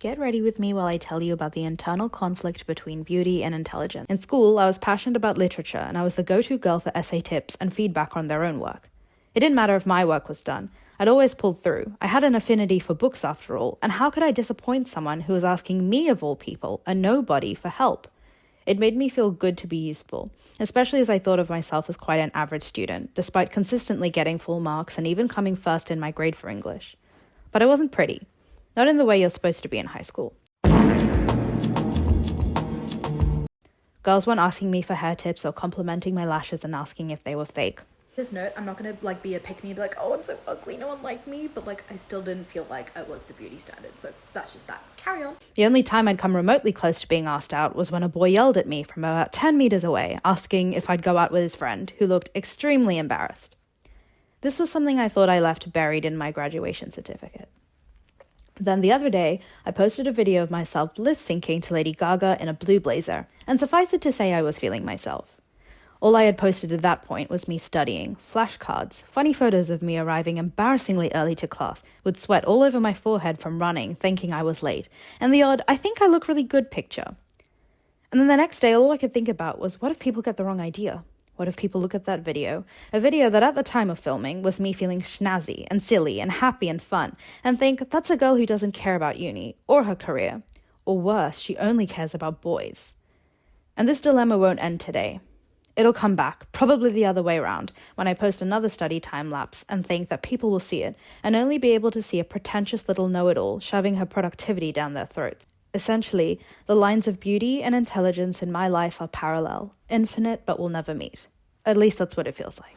Get ready with me while I tell you about the internal conflict between beauty and intelligence. In school, I was passionate about literature, and I was the go-to girl for essay tips and feedback on their own work. It didn't matter if my work was done. I'd always pulled through. I had an affinity for books after all, and how could I disappoint someone who was asking me, of all people, a nobody, for help? It made me feel good to be useful, especially as I thought of myself as quite an average student, despite consistently getting full marks and even coming first in my grade for English. But I wasn't pretty. Not in the way you're supposed to be in high school. Girls weren't asking me for hair tips or complimenting my lashes and asking if they were fake. This note, I'm not gonna be a pick-me and be like, oh, I'm so ugly, no one liked me, but I still didn't feel like I was the beauty standard, so that's just that. Carry on. The only time I'd come remotely close to being asked out was when a boy yelled at me from about 10 meters away, asking if I'd go out with his friend, who looked extremely embarrassed. This was something I thought I left buried in my graduation certificate. Then the other day, I posted a video of myself lip-syncing to Lady Gaga in a blue blazer, and suffice it to say I was feeling myself. All I had posted at that point was me studying, flashcards, funny photos of me arriving embarrassingly early to class, with sweat all over my forehead from running, thinking I was late, and the odd, I think I look really good picture. And then the next day, all I could think about was, what if people get the wrong idea? What if people look at that video, a video that at the time of filming was me feeling snazzy and silly and happy and fun, and think that's a girl who doesn't care about uni or her career, or worse, she only cares about boys. And this dilemma won't end today. It'll come back, probably the other way around, when I post another study time-lapse and think that people will see it and only be able to see a pretentious little know-it-all shoving her productivity down their throats. Essentially, the lines of beauty and intelligence in my life are parallel, infinite but will never meet. At least that's what it feels like.